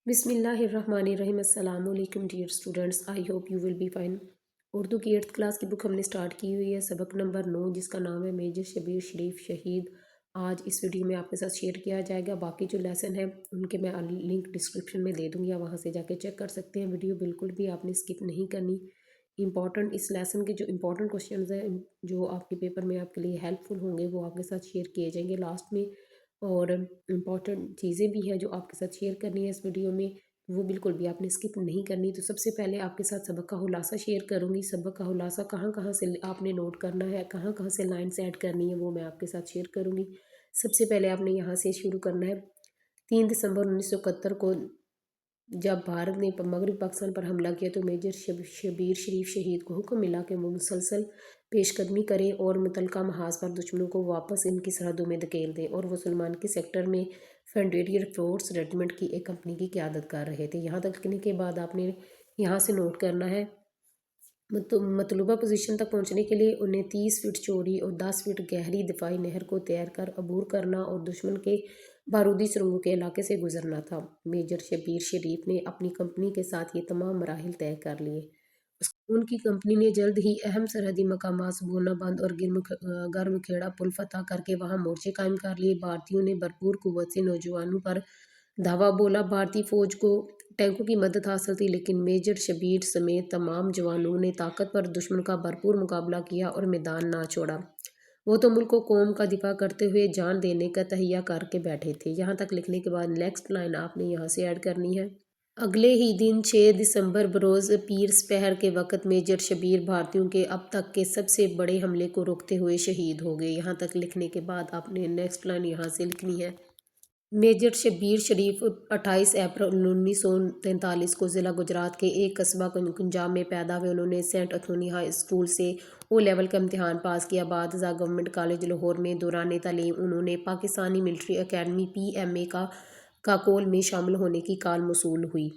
बिस्मिल्लाहिर्रहमानिर्रहीम। अस्सलाम वालेकुम dear students, I hope you will be fine. Urdu की 8th क्लास की बुक हमने स्टार्ट की हुई है, सबक नंबर 9, जिसका नाम है मेजर शबीर शरीफ शहीद। आज इस वीडियो में आपके साथ शेयर किया जाएगा। बाकी जो लेसन है उनके मैं लिंक डिस्क्रिप्शन में दे दूँगी, आप वहाँ से जाके चेक कर सकते हैं। वीडियो बिल्कुल भी आपने स्किप नहीं करनी। इंपॉर्टेंट इस लेसन के जो इंपॉर्टेंट क्वेश्चंस हैं जो आपके पेपर में आपके लिए हेल्पफुल होंगे वो आपके साथ शेयर किए जाएंगे लास्ट में। और इम्पॉर्टेंट चीज़ें भी हैं जो आपके साथ शेयर करनी है इस वीडियो में, वो बिल्कुल भी आपने स्किप नहीं करनी। तो सबसे पहले आपके साथ सबक का खुलासा शेयर करूँगी। सबक का खुलासा कहाँ कहाँ से आपने नोट करना है, कहाँ कहाँ से लाइन्स ऐड करनी है, वो मैं आपके साथ शेयर करूँगी। सबसे पहले आपने यहाँ से शुरू करना है। 3 दिसंबर 1971 को जब भारत ने मगरबी पाकिस्तान पर हमला किया तो मेजर शबीर शरीफ शहीद को हुक्म मिला कि वो मुसलसल पेशकदमी करें और मुतलका महाज पर दुश्मनों को वापस इनकी सरहदों में धकेल दें। और वो सलमान के सेक्टर में फ्रंटियर फोर्स रेजिमेंट की एक कंपनी की क़यादत कर रहे थे। यहाँ तक लिखने के बाद आपने यहाँ से नोट करना है मतलूबा पोजीशन तक पहुँचने के लिए उन्हें 30 फीट चौड़ी और 10 फीट गहरी दिफाई नहर को तैर कर अबूर करना और दुश्मन के बारूदी सुरंगों के इलाके से गुजरना था। मेजर शबीर शरीफ ने अपनी कंपनी के साथ ये तमाम मराहिल तय कर लिए। उनकी कंपनी ने जल्द ही अहम सरहदी मकामात सबोना बंद और गर्मखेड़ा पुल फतह करके वहां मोर्चे कायम कर लिए। भारतीयों ने भरपूर कुव्वत से नौजवानों पर धावा बोला। भारतीय फौज को टैंकों की मदद हासिल थी, लेकिन मेजर शबीर समेत तमाम जवानों ने ताकतवर दुश्मन का भरपूर मुकाबला किया और मैदान ना छोड़ा। वो तो मुल्क को कौम का दिफा करते हुए जान देने का तहिया करके बैठे थे। यहाँ तक लिखने के बाद नेक्स्ट लाइन आपने यहाँ से ऐड करनी है। अगले ही दिन 6 दिसंबर बरोज़ पीर पहर के वक़्त मेजर शबीर भारतीयों के अब तक के सबसे बड़े हमले को रोकते हुए शहीद हो गए। यहाँ तक लिखने के बाद आपने नेक्स्ट लाइन यहाँ से लिखनी है। मेजर शबीर शरीफ 28 अप्रैल 1943 को ज़िला गुजरात के एक कस्बा कुंजाम में पैदा हुए। उन्होंने सेंट अथोनी हाई स्कूल से ओ लेवल का इम्तिहान पास किया। बाद गवर्नमेंट कॉलेज लाहौर में दौरान तालीम उन्होंने पाकिस्तानी मिलिट्री अकेडमी PMA का कोल में शामिल होने की कॉल मौसूल हुई।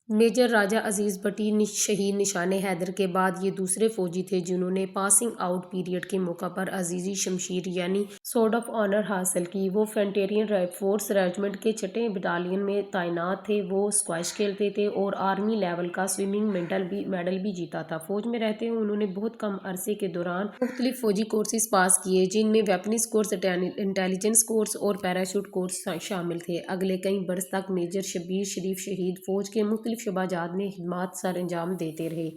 मेजर राजा अजीज़ भट्टी शहीद निशान हैदर के बाद ये दूसरे फौजी थे जिन्होंने पासिंग आउट पीरियड के मौका पर अजीज़ी शमशीर यानी सोर्ड ऑफ ऑनर हासिल की। वो फ्रंटियर फोर्स रेजिमेंट के 6टें बटालियन में तैनात थे। वो स्क्वैश खेलते थे और आर्मी लेवल का स्विमिंग मेडल भी जीता था। फौज में रहते हुए उन्होंने बहुत कम अरसे के दौरान मुख्तलिफ फौजी कोर्सेज पास किए, जिनमें वेपनिस कोर्स, इंटेलिजेंस कोर्स और पैराशूट कोर्स शामिल थे। अगले कई बरस तक मेजर शबीर शरीफ शहीद फौज के मुख्तलिफ शोबाजात में खिदमात सर अंजाम देते रहे।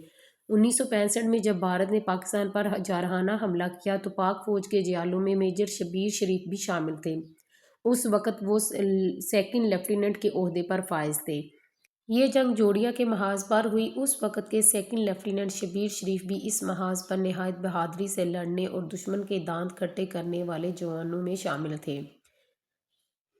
1965 में जब भारत ने पाकिस्तान पर जारहाना हमला किया तो पाक फौज के जियालों में मेजर शबीर शरीफ भी शामिल थे। उस वक़्त वो सेकंड लेफ्टिनेंट के ओहदे पर फाइज थे। ये जंग जोड़िया के महाज पर हुई। उस वक़्त के सेकंड लेफ्टिनेंट शबीर शरीफ भी इस महाज पर नहायत बहादुरी से लड़ने और दुश्मन के दांत खट्टे करने वाले जवानों में शामिल थे।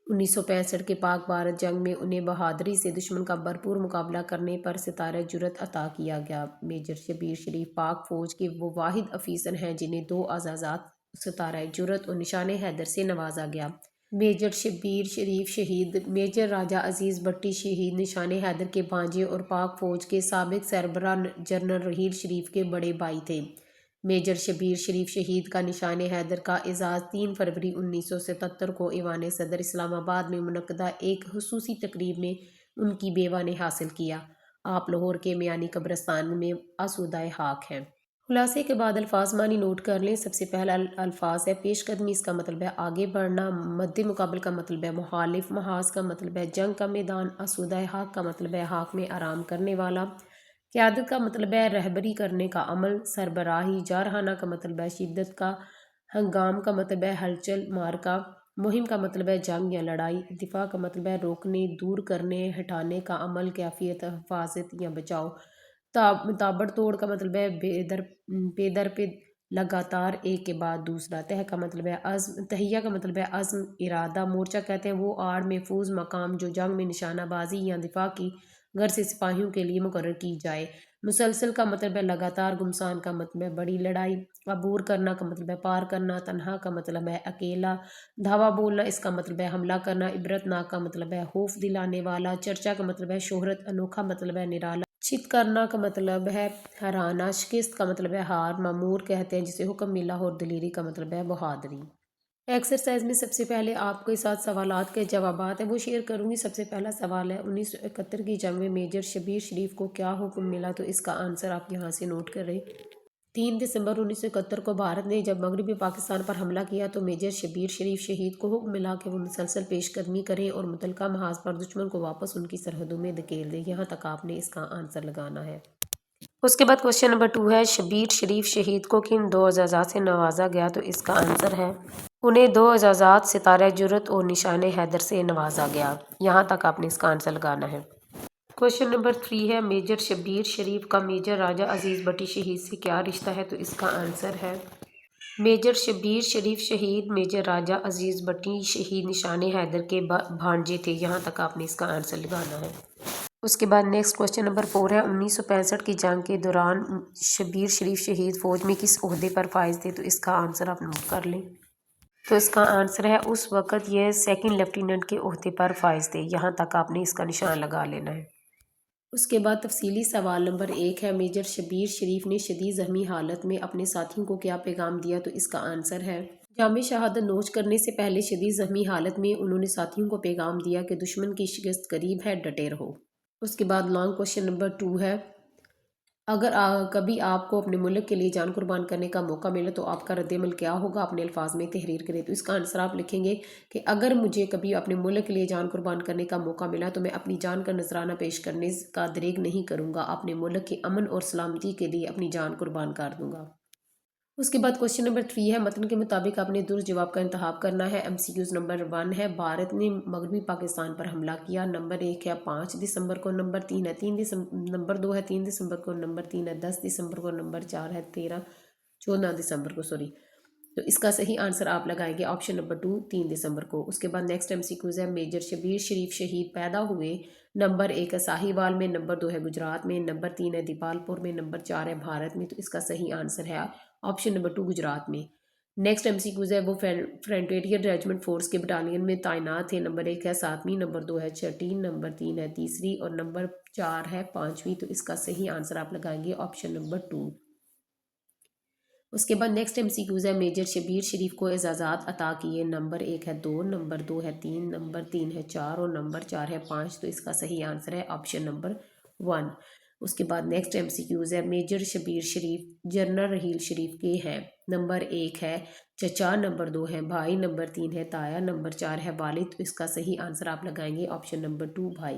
1965 के पाक भारत जंग में उन्हें बहादुरी से दुश्मन का भरपूर मुकाबला करने पर सितारा जुरत अता किया गया। मेजर शबीर शरीफ पाक फौज के वो वाहिद अफीसर हैं जिन्हें 2 एजाज़ात सितारा जुरत और निशान हैदर से नवाजा गया। मेजर शबीर शरीफ शहीद मेजर राजा अजीज़ भट्टी शहीद निशान हैदर के भांजे और पाक फौज के साबिक सरबराह जनरल रहील शरीफ के बड़े भाई थे। मेजर शबीर शरीफ शहीद का निशान हैदर का एजाज़ 3 फरवरी 1977 को ईवान सदर इस्लामाबाद में मुनक्कदा एक खुसूसी तकरीब में उनकी बेवा ने हासिल किया। आप लाहौर के मियानी कब्रिस्तान में आसूदाए खाक हैं। खुलासे के बाद अल्फाज मानी नोट कर लें। सबसे पहला अल्फाज है पेशकदमी, इसका मतलब है आगे बढ़ना। मद्दे मुकाबल का मतलब है मुखालिफ। महाज का मतलब है जंग का मैदान। आसूदाए खाक का मतलब है खाक में आराम करने वाला। क़यादत का मतलब है रहबरी करने का अमल। सरबराही। जारहाना का मतलब है शिद्दत का। हंगाम का मतलब है हलचल मारका। मुहिम का मतलब है जंग या लड़ाई। दिफा का मतलब है रोकने, दूर करने, हटाने का अमल, कैफियत, हिफाजत या बचाव। ताबड़तोड़ का मतलब है बेदर पे लगातार एक के बाद दूसरा। तह का मतलब है अज़्म। तहिया का मतलब है अज़्म, इरादा। मोर्चा कहते हैं वो आड़ महफूज मकाम जो जंग में निशानाबाजी या दिफा की घर से सिपाहियों के लिए मुकर्रर की जाए। मुसलसल का मतलब है लगातार। गुमसान का मतलब है बड़ी लड़ाई। अबूर करना का मतलब है पार करना। तन्हा का मतलब है अकेला। धावा बोलना, इसका मतलब है हमला करना। इबरतनाक का मतलब है खौफ दिलाने वाला। चर्चा का मतलब है शोहरत। अनोखा मतलब है निराला। चित करना का मतलब है हराना। शिकस्त का मतलब है हार। मामूर कहते हैं जिसे हुक्म मिला और दलेरी का मतलब है बहादुरी। ایکسرسائز میں سب سے پہلے آپ کے ساتھ سوالات کے جوابات ہیں وہ شیئر کروں گی۔ سب سے پہلا سوال ہے 1971 کی جنگ میں میجر شبیر شریف کو کیا حکم ملا؟ تو اس کا آنسر آپ یہاں سے نوٹ کریں۔ 3 دسمبر 1971 کو بھارت نے جب مغربی پاکستان پر حملہ کیا تو میجر شبیر شریف شہید کو حکم ملا کہ وہ مسلسل پیش قدمی کریں اور متعلقہ محاذ پر دشمن کو واپس ان کی سرحدوں میں دھکیل دیں۔ یہاں تک آپ نے اس کا آنسر لگانا ہے۔ اس کے بعد کوشچن نمبر 2 ہے شبیر شریف شہید کو کن 2 اعزازات سے نوازا گیا؟ تو اس کا آنسر ہے انہیں 2 اعزازات ستارہ جرأت اور نشان حیدر سے نوازا گیا۔ یہاں تک آپ نے اس کا آنسر لگانا ہے۔ کوشچن نمبر 3 ہے میجر شبیر شریف کا میجر راجہ عزیز بٹی شہید سے کیا رشتہ ہے؟ تو اس کا آنسر ہے میجر شبیر شریف شہید میجر راجہ عزیز بٹی شہید نشان حیدر کے بھانجے تھے۔ یہاں تک آپ نے اس کا آنسر لگانا ہے۔ اس کے بعد نیکسٹ کوشچن نمبر 4 ہے 1965 کی جنگ کے دوران شبیر شریف شہید فوج میں کس عہدے پر فائز تھے؟ تو اس کا آنسر آپ نوٹ کر لیں۔ تو اس کا آنسر ہے اس وقت یہ 2nd لیفٹیننٹ کے عہدے پر فائز تھے۔ یہاں تک آپ نے اس کا نشان لگا لینا ہے۔ اس کے بعد تفصیلی سوال نمبر 1 ہے میجر شبیر شریف نے شدید زخمی حالت میں اپنے ساتھیوں کو کیا پیغام دیا؟ تو اس کا آنسر ہے جامِ شہادت نوش کرنے سے پہلے شدید زخمی حالت میں انہوں نے ساتھیوں کو پیغام دیا کہ دشمن کی شکست قریب ہے، ڈٹے رہو۔ اس کے بعد لانگ کوشچن نمبر 2 ہے اگر کبھی آپ کو اپنے ملک کے لیے جان قربان کرنے کا موقع ملے تو آپ کا رد عمل کیا ہوگا؟ اپنے الفاظ میں تحریر کریں۔ تو اس کا آنسر آپ لکھیں گے کہ اگر مجھے کبھی اپنے ملک کے لیے جان قربان کرنے کا موقع ملا تو میں اپنی جان کا نذرانہ پیش کرنے کا دریغ نہیں کروں گا، اپنے ملک کے امن اور سلامتی کے لیے اپنی جان قربان کر دوں گا۔ اس کے بعد کوشچن نمبر 3 ہے متن کے مطابق آپ نے درست جواب کا انتخاب کرنا ہے۔ MCQs نمبر 1 ہے بھارت نے مغربی پاکستان پر حملہ کیا۔ نمبر 1 ہے 5 دسمبر کو، نمبر 3 ہے 3 دسمبر، نمبر 2 ہے 3 دسمبر کو، نمبر 3 ہے 10 دسمبر کو، نمبر 4 ہے 14 دسمبر کو تو اس کا صحیح آنسر آپ لگائیں گے آپشن نمبر 2 3 دسمبر کو۔ اس کے بعد نیکسٹ MCQs ہے میجر شبیر شریف شہید پیدا ہوئے۔ نمبر 1 ہے ساہیوال میں، نمبر 2 ہے گجرات میں، نمبر 3 ہے دیپال پور میں، نمبر 4 ہے بھارت میں۔ تو اس کا صحیح آنسر ہے آپشن نمبر 2 گجرات میں۔ نیکسٹ MCQs ہے وہ فرنٹیئر ریجمنٹ فورس کے بٹالین میں تعینات تھے۔ نمبر 1 ہے 7ویں، نمبر 2 ہے 6ٹی، نمبر 3 ہے 3ری اور نمبر 4 ہے 5ویں۔ تو اس کا صحیح آنسر آپ لگائیں گے آپشن نمبر 2۔ اس کے بعد نیکسٹ MCQs ہے میجر شبیر شریف کو اعزازات عطا کیے۔ نمبر 1 ہے 2، نمبر 2 ہے 3، نمبر 3 ہے 4 اور نمبر 4 ہے 5۔ تو اس کا صحیح آنسر ہے آپشن نمبر 1۔ اس کے بعد نیکسٹ MCQs ہے میجر شبیر شریف جنرل رحیل شریف کے ہیں۔ نمبر 1 ہے چچا، نمبر 2 ہے بھائی، نمبر 3 ہے تایا، نمبر 4 ہے والد۔ تو اس کا صحیح آنسر آپ لگائیں گے آپشن نمبر 2 بھائی۔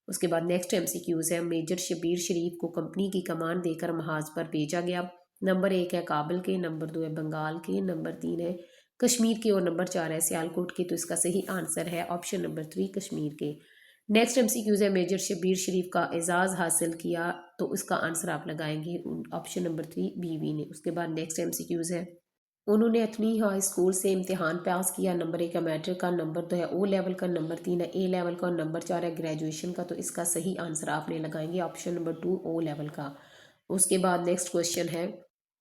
اس کے بعد نیکسٹ MCQs ہے میجر شبیر شریف کو کمپنی کی کمان دے کر محاذ پر بھیجا گیا۔ نمبر 1 ہے کابل کے، نمبر 2 ہے بنگال کے، نمبر 3 ہے کشمیر کے اور نمبر 4 ہے سیالکوٹ کے۔ تو اس کا صحیح آنسر ہے آپشن نمبر 3 کشمیر کے۔ نیکسٹ MCQs ہے میجر شبیر شریف کا اعزاز حاصل کیا۔ تو اس کا آنسر آپ لگائیں گے آپشن نمبر 3 بیوی نے۔ اس کے بعد نیکسٹ MCQs ہے انہوں نے ایتھنی ہائی اسکول سے امتحان پاس کیا۔ نمبر 1 ہے میٹرک کا، نمبر 2 ہے او لیول کا، نمبر 3 ہے اے لیول کا اور نمبر 4 ہے گریجویشن کا۔ تو اس کا صحیح آنسر آپ نے لگائیں گے آپشن نمبر 2 او لیول کا۔ اس کے بعد نیکسٹ کوشچن ہے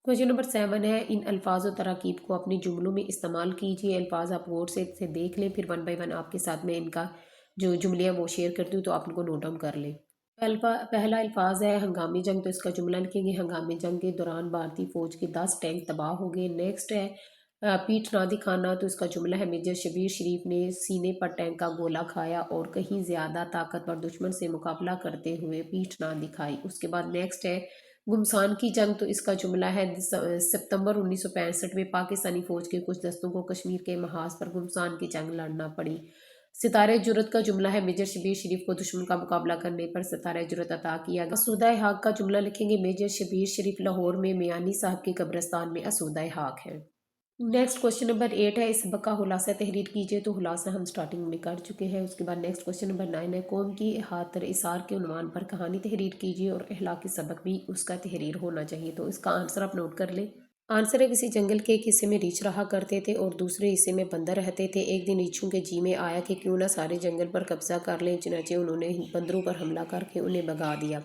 کوشچن نمبر 7 ہے ان الفاظ و تراکیب کو اپنے جملوں میں استعمال کیجیے۔ الفاظ آپ غور سے دیکھ لیں، پھر 1 بائی 1 آپ کے ساتھ میں ان کا جو جملے ہیں وہ شیئر کرتی ہوں تو آپ ان کو نوٹ ڈاؤن کر لیں۔ پہلا الفاظ ہے ہنگامی جنگ، تو اس کا جملہ لکھیں گے ہنگامی جنگ کے دوران بھارتی فوج کے 10 ٹینک تباہ ہو گئے۔ نیکسٹ ہے پیٹھ نہ دکھانا، تو اس کا جملہ ہے میجر شبیر شریف نے سینے پر ٹینک کا گولہ کھایا اور کہیں زیادہ طاقتور دشمن سے مقابلہ کرتے ہوئے پیٹھ نہ دکھائی۔ اس کے بعد نیکسٹ ہے گمسان کی جنگ، تو اس کا جملہ ہے ستمبر 1965 میں پاکستانی فوج کے کچھ دستوں کو کشمیر کے محاذ پر گمسان کی جنگ لڑنا پڑی۔ ستارہ جرأت کا جملہ ہے میجر شبیر شریف کو دشمن کا مقابلہ کرنے پر ستارہ جرأت عطا کیا گیا۔ اسودہ حق کا جملہ لکھیں گے میجر شبیر شریف لاہور میں میانی صاحب کے قبرستان میں اسودہ حق ہے۔ نیکسٹ کوشچن نمبر 8 ہے اس سبق کا خلاصہ تحریر کیجیے، تو خلاصہ ہم سٹارٹنگ میں کر چکے ہیں۔ اس کے بعد نیکسٹ کوشچن نمبر 9 ہے قوم کی احاطہ اثار کے عنوان پر کہانی تحریر کیجیے اور اخلاقی سبق بھی اس کا تحریر ہونا چاہیے۔ تو اس کا آنسر آپ نوٹ کر لیں۔ آنسر ہے کسی جنگل کے ایک حصے میں ریچھ رہا کرتے تھے اور دوسرے حصے میں بندر رہتے تھے۔ ایک دن ریچھوں کے جی میں آیا کہ کیوں نہ سارے جنگل پر قبضہ کر لیں، چنانچہ انہوں نے بندروں پر حملہ کر کے انہیں بھگا دیا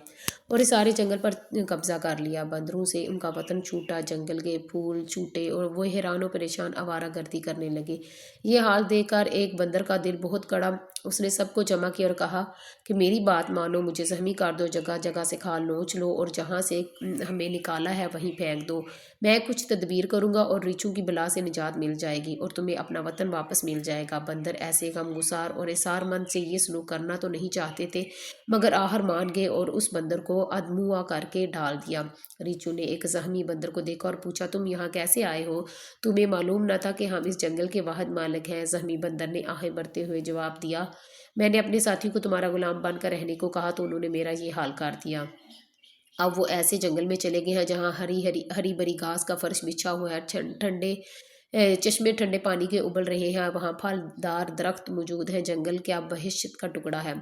اور اس سارے جنگل پر قبضہ کر لیا۔ بندروں سے ان کا وطن چھوٹا، جنگل کے پھول چھوٹے اور وہ حیران و پریشان آوارہ گردی کرنے لگے۔ یہ حال دیکھ کر ایک بندر کا دل بہت کڑا، اس نے سب کو جمع کیا اور کہا کہ میری بات مانو، مجھے زخمی کر دو، جگہ جگہ سے کھال نوچ لو اور جہاں سے ہمیں نکالا ہے وہیں پھینک دو، میں कुछ तदबीर करूँगा और रीछों की बला से निजात मिल जाएगी और तुम्हें अपना वतन वापस मिल जाएगा। बंदर ऐसे गमगुसार और एसारमंद से ये सलूक करना तो नहीं चाहते थे, मगर आहर मान गए और उस बंदर को अदमुआ करके डाल दिया। रीछू ने एक जख्मी बंदर को देखा और पूछा, तुम यहाँ कैसे आए हो? तुम्हें मालूम न था कि हम इस जंगल के वाहिद मालिक हैं? जख्मी बंदर ने आहें भरते हुए जवाब दिया, मैंने अपने साथी को तुम्हारा गुलाम बनकर रहने को कहा तो उन्होंने मेरा ये हाल कर दिया। अब वो ऐसे जंगल में चले गए हैं जहाँ हरी हरी हरी भरी घास का फर्श बिछा हुआ है, ठंडे चश्मे ठंडे पानी के उबल रहे हैं, वहाँ फलदार दरख्त मौजूद हैं, जंगल क्या बहिश्त का टुकड़ा है।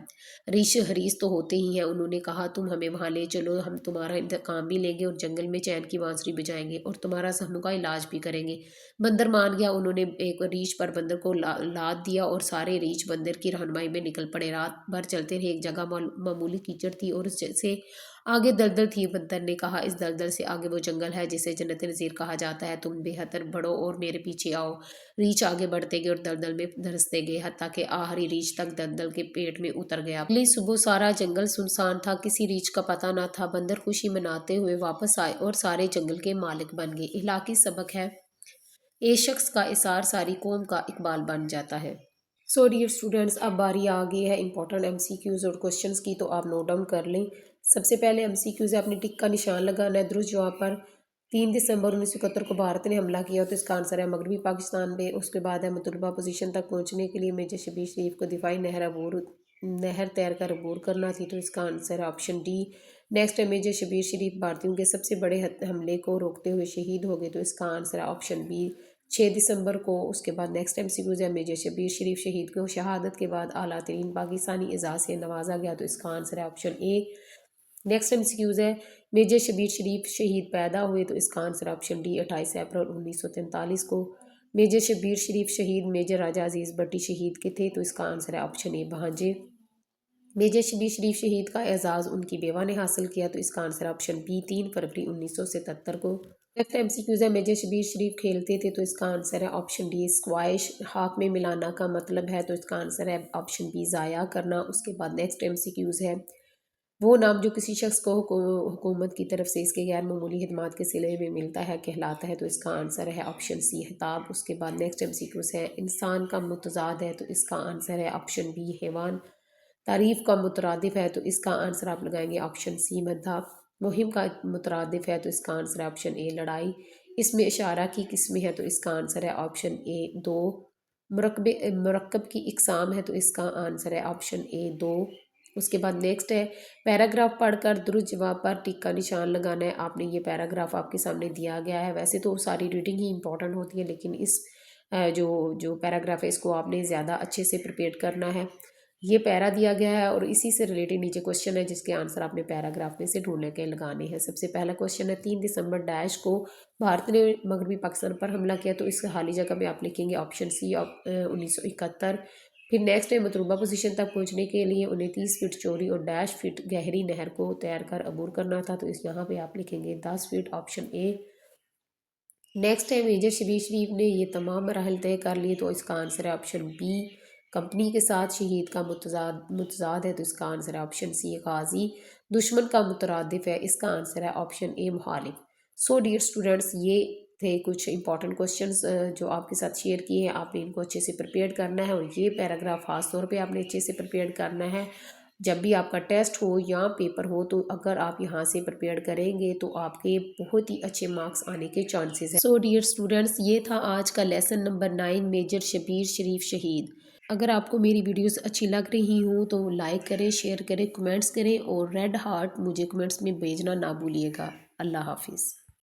रीछ हरीस तो होते ही हैं। उन्होंने कहा, तुम हमें वहाँ ले चलो, हम तुम्हारा इंतकाम भी लेंगे और जंगल में चैन की बांसुरी बजाएंगे और तुम्हारा जख्मों का इलाज भी करेंगे। बंदर मान गया। उन्होंने एक रीछ पर बंदर को लाद दिया और सारे रीछ बंदर की रहनुमाई में निकल पड़े। रात भर चलते रहे। एक जगह मामूली कीचड़ थी और उससे आगे दलदल थी। बंदर ने कहा, इस दलदल से आगे वो जंगल है जिसे जन्नत नज़ीर कहा जाता है, तुम बेहतर बढ़ो और मेरे पीछे आओ। रीछ आगे बढ़ते गए और दलदल में धंसते गए, हत्ता कि आखिरी रीछ तक दलदल के पेट में उतर गया। अगली सुबह सारा जंगल सुनसान था, किसी रीछ का पता न था। बंदर खुशी मनाते हुए वापस आए और सारे जंगल के मालिक बन गए। इखलाकी सबक है, एक शख्स का इसार सारी कौम का इकबाल बन जाता है। सो डियर स्टूडेंट्स, अब बारी आ गई है इंपॉर्टेंट एमसीक्यूज और क्वेश्चंस की, तो आप नोट डाउन कर लें। सबसे पहले एमसीक्यूज है, अपनी टिक का निशान लगाना है। दुरुस्त जवाब पर 3 दिसंबर 1971 को भारत ने हमला किया, तो इसका आंसर है मगरबी पाकिस्तान पे। उसके बाद है मतलूबा पोजीशन तक पहुंचने के लिए मेजर शबीर शरीफ को दिफाई नहर तैर कर अबूर करना थी, तो इसका आंसर है ऑप्शन डी। नेक्स्ट है मेजर शबीर शरीफ भारतीयों के सबसे बड़े हमले को रोकते हुए शहीद हो गए, तो इसका आंसर है ऑप्शन बी, 6 दिसंबर को। उसके बाद नेक्स्ट एमसीक्यूज है, मेजर शबीर शरीफ शहीद को शहादत के बाद आला तरीन पाकिस्तानी एजाज से नवाजा गया, तो इसका आंसर है ऑप्शन ए। नेक्स्ट एमसीक्यूज है, मेजर शबीर शरीफ शहीद पैदा हुए, तो इसका आंसर ऑप्शन डी, 28 अप्रैल 1943 को। मेजर शबीर शरीफ शहीद मेजर राजा अजीज़ भट्टी शहीद के थे, तो इसका आंसर है ऑप्शन ए, भांजे। मेजर शबीर शरीफ शहीद का एजाज़ उनकी बेवा ने हासिल किया, तो इसका आंसर ऑप्शन बी, 3 फरवरी 1977 को। नेक्स्ट एमसीक्यूज है, मेजर शबीर शरीफ खेलते थे, तो इसका आंसर है ऑप्शन डी, स्क्वाश। हाथ में मिलाना का मतलब है, तो इसका आंसर है ऑप्शन बी, ज़ाया करना। उसके बाद नेक्स्ट एमसीक्यूज है, वो नाम जो किसी शख्स को हुकूमत की तरफ से इसके गैर मामूली खिदमात के सिले में मिलता है कहलाता है, तो इसका आंसर है ऑप्शन सी, हिताब। उसके बाद नेक्स्ट एमसीक्यूज है, इंसान का मुतजाद है, तो इसका आंसर है ऑप्शन बी, हैवान। तारीफ़ का मुतरादिफ है, तो इसका आंसर आप लगाएंगे ऑप्शन सी, मद्दा। मुहिम का मुतरादिफ है, तो इसका आंसर है ऑप्शन ए, लड़ाई। इसमें इशारा की किस्में है, तो इसका आंसर है ऑप्शन ए, 2। मरकब की इकसाम है, तो इसका आंसर है ऑप्शन ए, 2। उसके बाद नेक्स्ट है, पैराग्राफ पढ़कर दुरुस्त जवाब पर टिक का निशान लगाना है। आपने ये पैराग्राफ आपके सामने दिया गया है। वैसे तो सारी रीडिंग ही इंपॉर्टेंट होती है, लेकिन इस जो जो पैराग्राफ है इसको आपने ज़्यादा अच्छे से प्रिपेयर करना है। ये पैरा दिया गया है और इसी से रिलेटेड नीचे क्वेश्चन है जिसके आंसर आपने पैराग्राफ में से ढूंढने के लगाने हैं। सबसे पहला क्वेश्चन है, 3 दिसंबर डैश को भारत ने मगरबी पाकिस्तान पर हमला किया, तो इस खाली जगह में आप लिखेंगे ऑप्शन सी, 1971। फिर नेक्स्ट है, मतलूबा पोजीशन तक पहुंचने के लिए उन्हें 30 फीट चौड़ी और डैश फीट गहरी नहर को तैर कर अबूर करना था, तो इस यहाँ पे आप लिखेंगे 10 फीट, ऑप्शन ए। नेक्स्ट है, मेजर शबीर शरीफ ने ये तमाम मराहल तय कर लिए, तो इसका आंसर है ऑप्शन बी, कंपनी के साथ शहीद का मुतजाद है, तो इसका आंसर है ऑप्शन सी, गाजी। दुश्मन का मुतरादिफ है, इसका आंसर है ऑप्शन ए, मुखालिफ। सो डियर स्टूडेंट्स, ये थे कुछ इंपॉर्टेंट क्वेश्चंस जो आपके साथ शेयर किए हैं। आपने इनको अच्छे से प्रिपेयर करना है और ये पैराग्राफ खास तौर पे आपने अच्छे से प्रिपेयर करना है। जब भी आपका टेस्ट हो या पेपर हो, तो अगर आप यहाँ से प्रिपेयर करेंगे तो आपके बहुत ही अच्छे मार्क्स आने के चांसेस हैं। सो डियर स्टूडेंट्स, ये था आज का लेसन नंबर 9, मेजर शबीर शरीफ शहीद। अगर आपको मेरी वीडियोस अच्छी लग रही हो तो लाइक करें, शेयर करें, कमेंट्स करें और रेड हार्ट मुझे कमेंट्स में भेजना ना भूलिएगा। अल्लाह हाफिज़।